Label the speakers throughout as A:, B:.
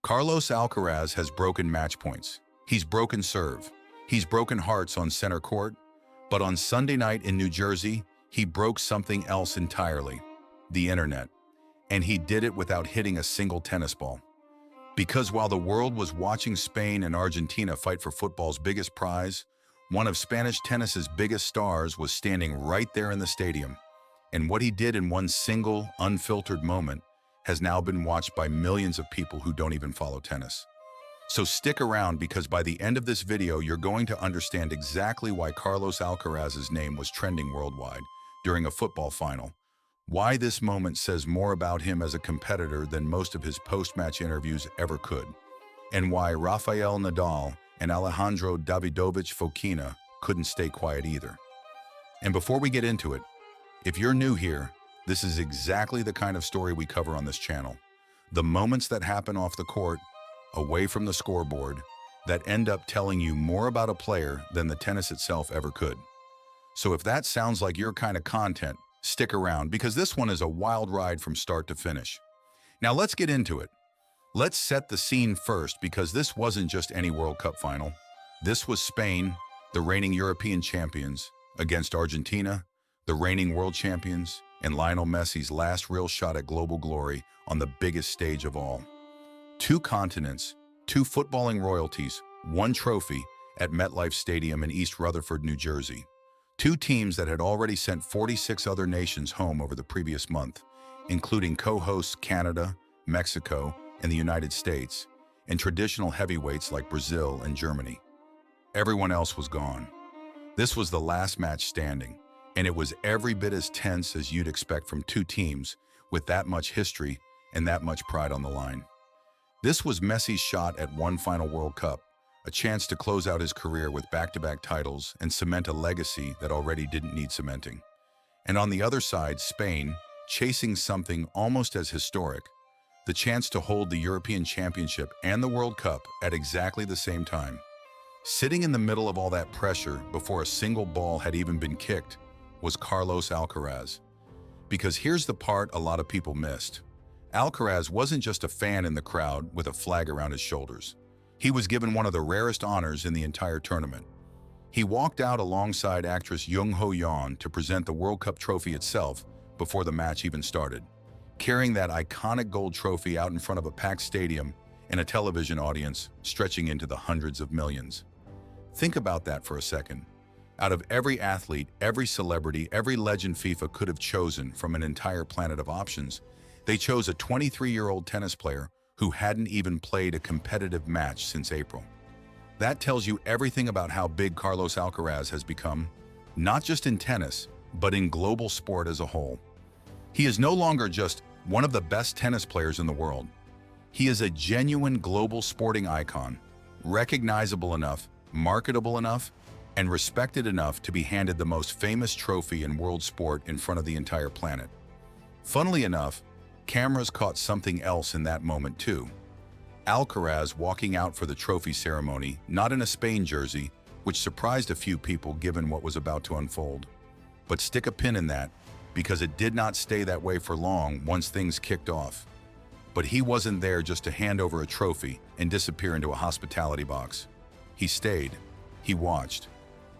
A: Carlos Alcaraz has broken match points. He's broken serve. He's broken hearts on center court. But on Sunday night in New Jersey, he broke something else entirely: the internet. And he did it without hitting a single tennis ball. Because while the world was watching Spain and Argentina fight for football's biggest prize, one of Spanish tennis's biggest stars was standing right there in the stadium. And what he did in one single, unfiltered moment has now been watched by millions of people who don't even follow tennis. So stick around, because by the end of this video, you're going to understand exactly why Carlos Alcaraz's name was trending worldwide during a football final, why this moment says more about him as a competitor than most of his post-match interviews ever could, and why Rafael Nadal and Alejandro Davidovich Fokina couldn't stay quiet either. And before we get into it, if you're new here, this is exactly the kind of story we cover on this channel. The moments that happen off the court, away from the scoreboard, that end up telling you more about a player than the tennis itself ever could. So if that sounds like your kind of content, stick around, because this one is a wild ride from start to finish. Now let's get into it. Let's set the scene first, because this wasn't just any World Cup final. This was Spain, the reigning European champions, against Argentina, the reigning world champions, and Lionel Messi's last real shot at global glory on the biggest stage of all. Two continents, two footballing royalties, one trophy at MetLife Stadium in East Rutherford, New Jersey. Two teams that had already sent 46 other nations home over the previous month, including co-hosts Canada, Mexico, and the United States, and traditional heavyweights like Brazil and Germany. Everyone else was gone. This was the last match standing, and it was every bit as tense as you'd expect from two teams with that much history and that much pride on the line. This was Messi's shot at one final World Cup, a chance to close out his career with back-to-back titles and cement a legacy that already didn't need cementing. And on the other side, Spain, chasing something almost as historic, the chance to hold the European Championship and the World Cup at exactly the same time. Sitting in the middle of all that pressure before a single ball had even been kicked was Carlos Alcaraz. Because here's the part a lot of people missed. Alcaraz wasn't just a fan in the crowd with a flag around his shoulders. He was given one of the rarest honors in the entire tournament. He walked out alongside actress Jung Ho-yeon to present the World Cup trophy itself before the match even started, carrying that iconic gold trophy out in front of a packed stadium and a television audience stretching into the hundreds of millions. Think about that for a second. Out of every athlete, every celebrity, every legend FIFA could have chosen from an entire planet of options, they chose a 23-year-old tennis player who hadn't even played a competitive match since April. That tells you everything about how big Carlos Alcaraz has become, not just in tennis, but in global sport as a whole. He is no longer just one of the best tennis players in the world. He is a genuine global sporting icon, recognizable enough, marketable enough, and respected enough to be handed the most famous trophy in world sport in front of the entire planet. Funnily enough, cameras caught something else in that moment too. Alcaraz walking out for the trophy ceremony, not in a Spain jersey, which surprised a few people given what was about to unfold. But stick a pin in that, because it did not stay that way for long once things kicked off. But he wasn't there just to hand over a trophy and disappear into a hospitality box. He stayed, he watched.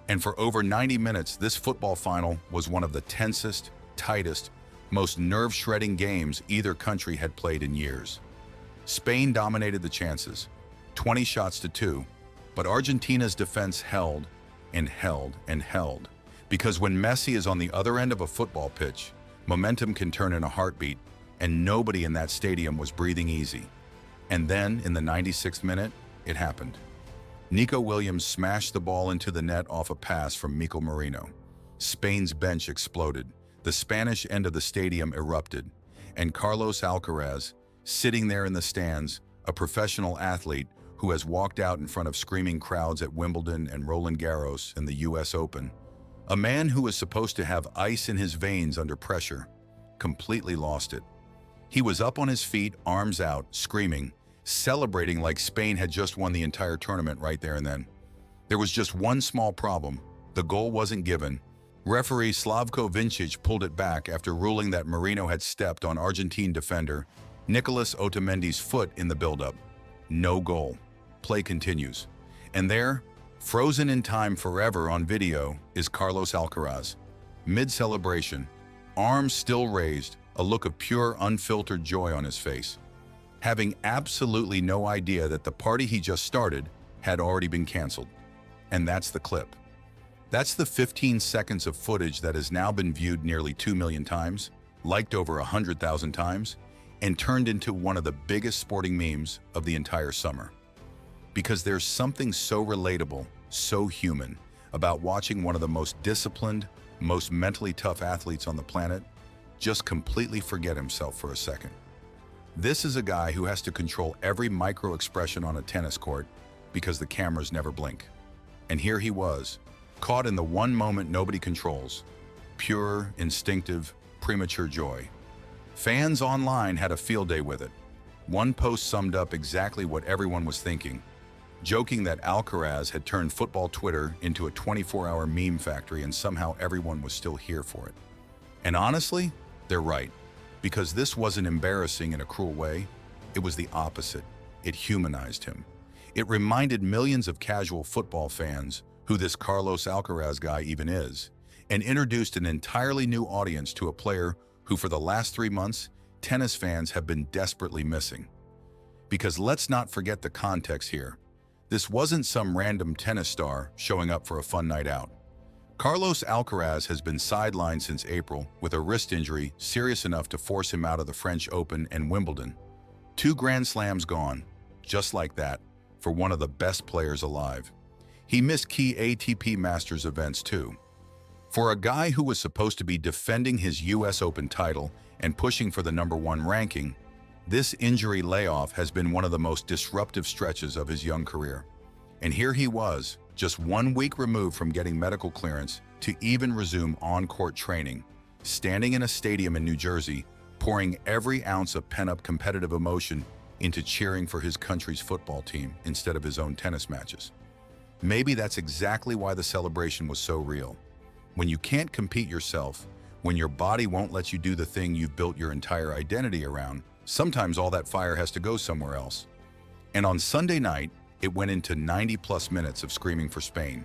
A: And for over 90 minutes, this football final was one of the tensest, tightest, most nerve-shredding games either country had played in years. Spain dominated the chances, 20 shots to 2, but Argentina's defense held and held and held. Because when Messi is on the other end of a football pitch, momentum can turn in a heartbeat, and nobody in that stadium was breathing easy. And then, in the 96th minute, it happened. Nico Williams smashed the ball into the net off a pass from Mikel Merino. Spain's bench exploded. The Spanish end of the stadium erupted, and Carlos Alcaraz, sitting there in the stands, a professional athlete who has walked out in front of screaming crowds at Wimbledon and Roland Garros in the US Open, a man who was supposed to have ice in his veins under pressure, completely lost it. He was up on his feet, arms out, screaming, celebrating like Spain had just won the entire tournament right there and then. There was just one small problem: the goal wasn't given. Referee Slavko Vincic pulled it back after ruling that Merino had stepped on Argentine defender Nicolas Otamendi's foot in the buildup. No goal. Play continues. And there, frozen in time forever on video, is Carlos Alcaraz. Mid-celebration, arms still raised, a look of pure, unfiltered joy on his face, having absolutely no idea that the party he just started had already been canceled. And that's the clip. That's the 15 seconds of footage that has now been viewed nearly 2 million times, liked over 100,000 times, and turned into one of the biggest sporting memes of the entire summer. Because there's something so relatable, so human, about watching one of the most disciplined, most mentally tough athletes on the planet just completely forget himself for a second. This is a guy who has to control every micro-expression on a tennis court because the cameras never blink. And here he was, caught in the one moment nobody controls, pure, instinctive, premature joy. Fans online had a field day with it. One post summed up exactly what everyone was thinking, joking that Alcaraz had turned football Twitter into a 24-hour meme factory and somehow everyone was still here for it. And honestly, they're right, because this wasn't embarrassing in a cruel way. It was the opposite. It humanized him. It reminded millions of casual football fans who this Carlos Alcaraz guy even is, and introduced an entirely new audience to a player who for the last 3 months, tennis fans have been desperately missing. Because let's not forget the context here. This wasn't some random tennis star showing up for a fun night out. Carlos Alcaraz has been sidelined since April with a wrist injury serious enough to force him out of the French Open and Wimbledon. 2 Grand Slams gone, just like that, for one of the best players alive. He missed key ATP Masters events too. For a guy who was supposed to be defending his US Open title and pushing for the #1 ranking, this injury layoff has been one of the most disruptive stretches of his young career. And here he was, just 1 week removed from getting medical clearance to even resume on-court training, standing in a stadium in New Jersey, pouring every ounce of pent-up competitive emotion into cheering for his country's football team instead of his own tennis matches. Maybe that's exactly why the celebration was so real. When you can't compete yourself, when your body won't let you do the thing you've built your entire identity around, sometimes all that fire has to go somewhere else. And on Sunday night, it went into 90-plus minutes of screaming for Spain.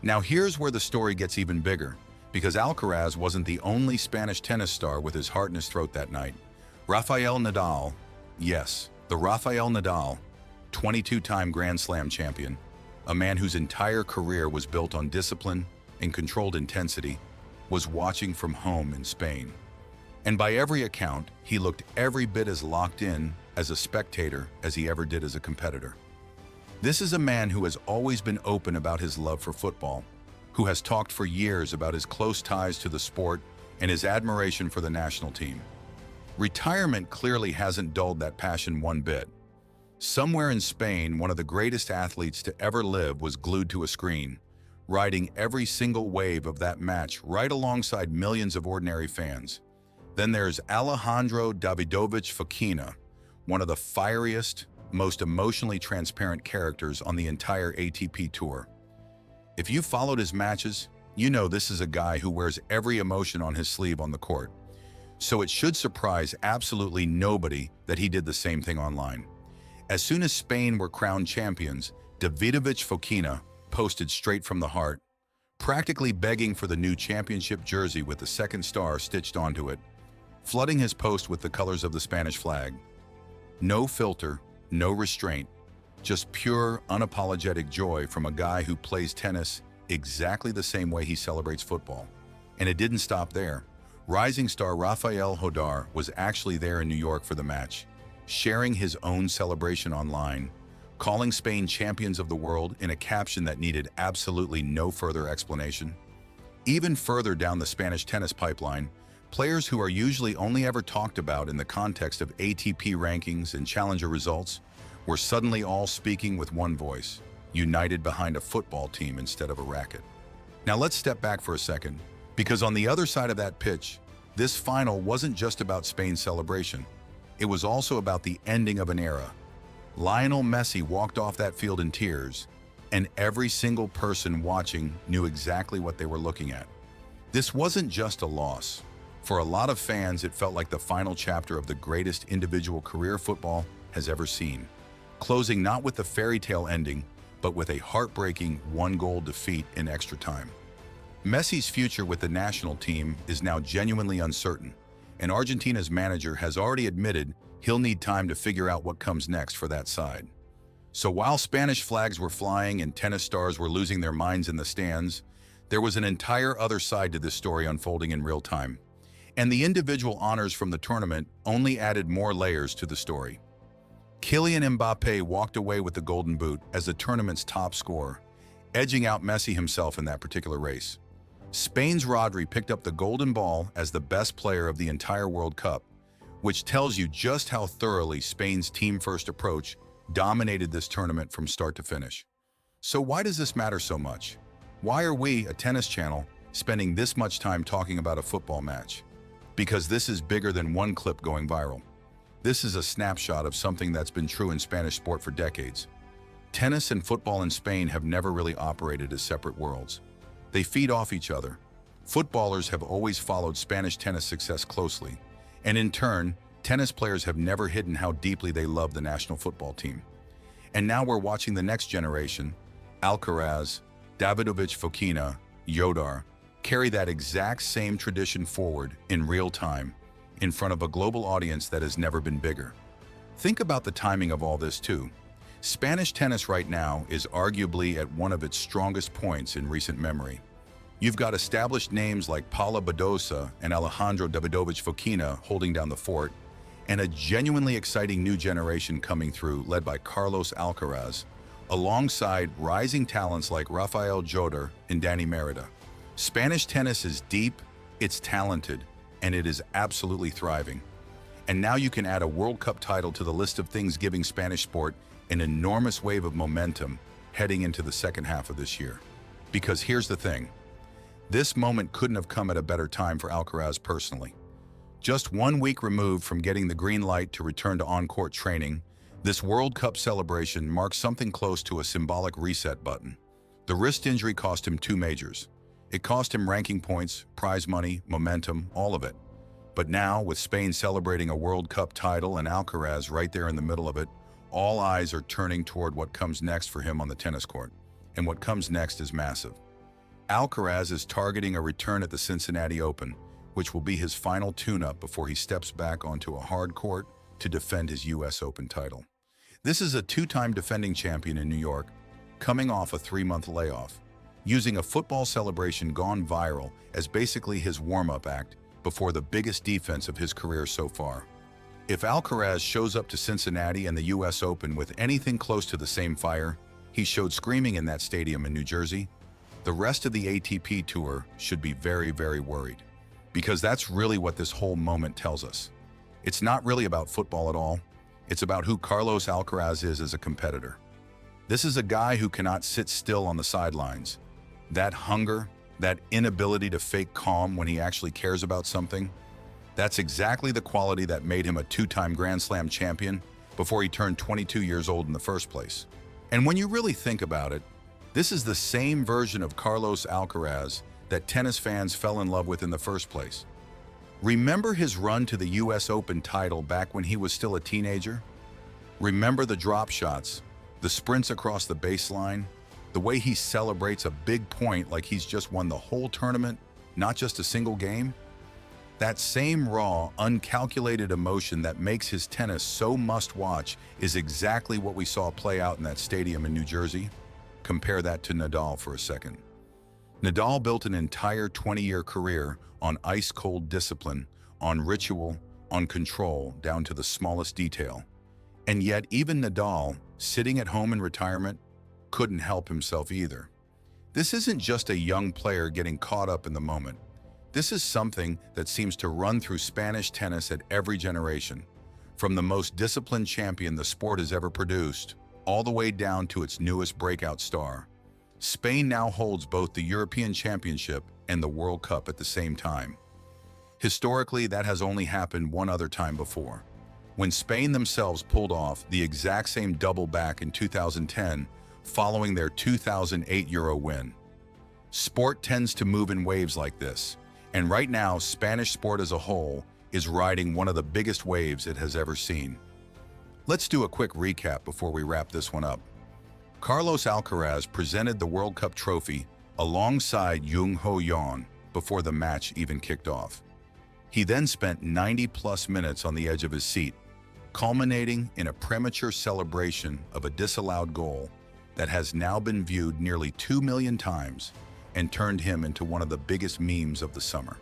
A: Now here's where the story gets even bigger, because Alcaraz wasn't the only Spanish tennis star with his heart in his throat that night. Rafael Nadal, yes, the Rafael Nadal, 22-time Grand Slam champion, a man whose entire career was built on discipline and controlled intensity, was watching from home in Spain. And by every account, he looked every bit as locked in as a spectator as he ever did as a competitor. This is a man who has always been open about his love for football, who has talked for years about his close ties to the sport and his admiration for the national team. Retirement clearly hasn't dulled that passion one bit. Somewhere in Spain, one of the greatest athletes to ever live was glued to a screen, riding every single wave of that match right alongside millions of ordinary fans. Then there's Alejandro Davidovich Fokina, one of the fieriest, most emotionally transparent characters on the entire ATP Tour. If you followed his matches, you know this is a guy who wears every emotion on his sleeve on the court. So it should surprise absolutely nobody that he did the same thing online. As soon as Spain were crowned champions, Davidovich Fokina posted straight from the heart, practically begging for the new championship jersey with the second star stitched onto it, flooding his post with the colors of the Spanish flag. No filter, no restraint, just pure, unapologetic joy from a guy who plays tennis exactly the same way he celebrates football. And it didn't stop there. Rising star Rafael was actually there in New York for the match, sharing his own celebration online, calling Spain champions of the world in a caption that needed absolutely no further explanation. Even further down the Spanish tennis pipeline, players who are usually only ever talked about in the context of ATP rankings and challenger results were suddenly all speaking with one voice, united behind a football team instead of a racket. Now let's step back for a second, because on the other side of that pitch, this final wasn't just about Spain's celebration. It was also about the ending of an era. Lionel Messi walked off that field in tears, and every single person watching knew exactly what they were looking at. This wasn't just a loss. For a lot of fans, it felt like the final chapter of the greatest individual career football has ever seen. closing not with the fairy tale ending, but with a heartbreaking one-goal defeat in extra time. Messi's future with the national team is now genuinely uncertain, and Argentina's manager has already admitted he'll need time to figure out what comes next for that side. So while Spanish flags were flying and tennis stars were losing their minds in the stands, there was an entire other side to this story unfolding in real time. And the individual honors from the tournament only added more layers to the story. Kylian Mbappé walked away with the Golden Boot as the tournament's top scorer, edging out Messi himself in that particular race. Spain's Rodri picked up the Golden Ball as the best player of the entire World Cup, which tells you just how thoroughly Spain's team-first approach dominated this tournament from start to finish. So why does this matter so much? Why are we, a tennis channel, spending this much time talking about a football match? Because this is bigger than one clip going viral. This is a snapshot of something that's been true in Spanish sport for decades. Tennis and football in Spain have never really operated as separate worlds. They feed off each other. Footballers have always followed Spanish tennis success closely, and in turn, tennis players have never hidden how deeply they love the national football team. And now we're watching the next generation, Alcaraz, Davidovich, Fokina, Yodar, carry that exact same tradition forward in real time, in front of a global audience that has never been bigger. Think about the timing of all this too. Spanish tennis right now is arguably at one of its strongest points in recent memory. You've got established names like Paula Badosa and Alejandro Davidovich Fokina holding down the fort, and a genuinely exciting new generation coming through led by Carlos Alcaraz, alongside rising talents like Rafael and Dani Merida. Spanish tennis is deep, it's talented, and it is absolutely thriving. And now you can add a World Cup title to the list of things giving Spanish sport an enormous wave of momentum heading into the second half of this year. Because here's the thing, this moment couldn't have come at a better time for Alcaraz personally. Just 1 week removed from getting the green light to return to on-court training, this World Cup celebration marks something close to a symbolic reset button. The wrist injury cost him 2 majors. It cost him ranking points, prize money, momentum, all of it. But now, with Spain celebrating a World Cup title and Alcaraz right there in the middle of it, all eyes are turning toward what comes next for him on the tennis court. And what comes next is massive. Alcaraz is targeting a return at the Cincinnati Open, which will be his final tune-up before he steps back onto a hard court to defend his US Open title. This is a 2-time defending champion in New York, coming off a 3-month layoff, using a football celebration gone viral as basically his warm-up act before the biggest defense of his career so far. If Alcaraz shows up to Cincinnati and the US Open with anything close to the same fire he showed screaming in that stadium in New Jersey, the rest of the ATP Tour should be very, very worried. Because that's really what this whole moment tells us. It's not really about football at all. It's about who Carlos Alcaraz is as a competitor. This is a guy who cannot sit still on the sidelines. That hunger, that inability to fake calm when he actually cares about something, that's exactly the quality that made him a 2-time Grand Slam champion before he turned 22 years old in the first place. And when you really think about it, this is the same version of Carlos Alcaraz that tennis fans fell in love with in the first place. Remember his run to the US Open title back when he was still a teenager? Remember the drop shots, the sprints across the baseline, the way he celebrates a big point like he's just won the whole tournament, not just a single game? That same raw, uncalculated emotion that makes his tennis so must-watch is exactly what we saw play out in that stadium in New Jersey. Compare that to Nadal for a second. Nadal built an entire 20-year career on ice-cold discipline, on ritual, on control, down to the smallest detail. And yet even Nadal, sitting at home in retirement, couldn't help himself either. This isn't just a young player getting caught up in the moment. This is something that seems to run through Spanish tennis at every generation, from the most disciplined champion the sport has ever produced, all the way down to its newest breakout star. Spain now holds both the European Championship and the World Cup at the same time. Historically, that has only happened one other time before, when Spain themselves pulled off the exact same double back in 2010 following their 2008 Euro win. Sport tends to move in waves like this, and right now Spanish sport as a whole is riding one of the biggest waves it has ever seen. Let's do a quick recap before we wrap this one up. Carlos Alcaraz presented the World Cup trophy alongside Jung Ho-yeon before the match even kicked off. He then spent 90-plus minutes on the edge of his seat, culminating in a premature celebration of a disallowed goal that has now been viewed nearly 2 million times and turned him into one of the biggest memes of the summer.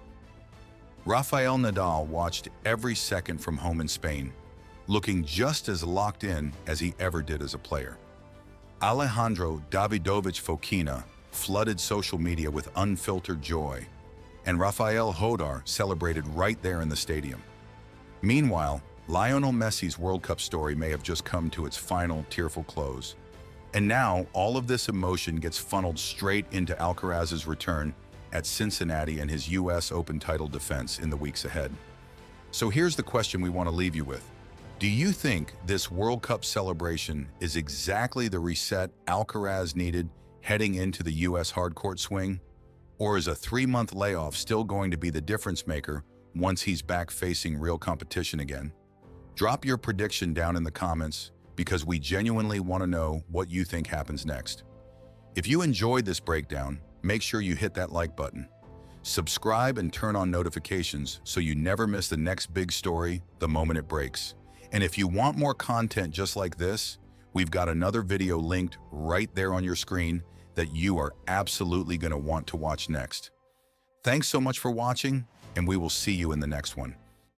A: Rafael Nadal watched every second from home in Spain, looking just as locked in as he ever did as a player. Alejandro Davidovich Fokina flooded social media with unfiltered joy, and Rafael Hodar celebrated right there in the stadium. Meanwhile, Lionel Messi's World Cup story may have just come to its final tearful close. And now, all of this emotion gets funneled straight into Alcaraz's return at Cincinnati and his U.S. Open title defense in the weeks ahead. So here's the question we want to leave you with. Do you think this World Cup celebration is exactly the reset Alcaraz needed heading into the U.S. hardcourt swing? Or is a 3-month layoff still going to be the difference maker once he's back facing real competition again? Drop your prediction down in the comments because we genuinely want to know what you think happens next. If you enjoyed this breakdown, make sure you hit that like button. Subscribe and turn on notifications so you never miss the next big story the moment it breaks. And if you want more content just like this, we've got another video linked right there on your screen that you are absolutely going to want to watch next. Thanks so much for watching, and we will see you in the next one.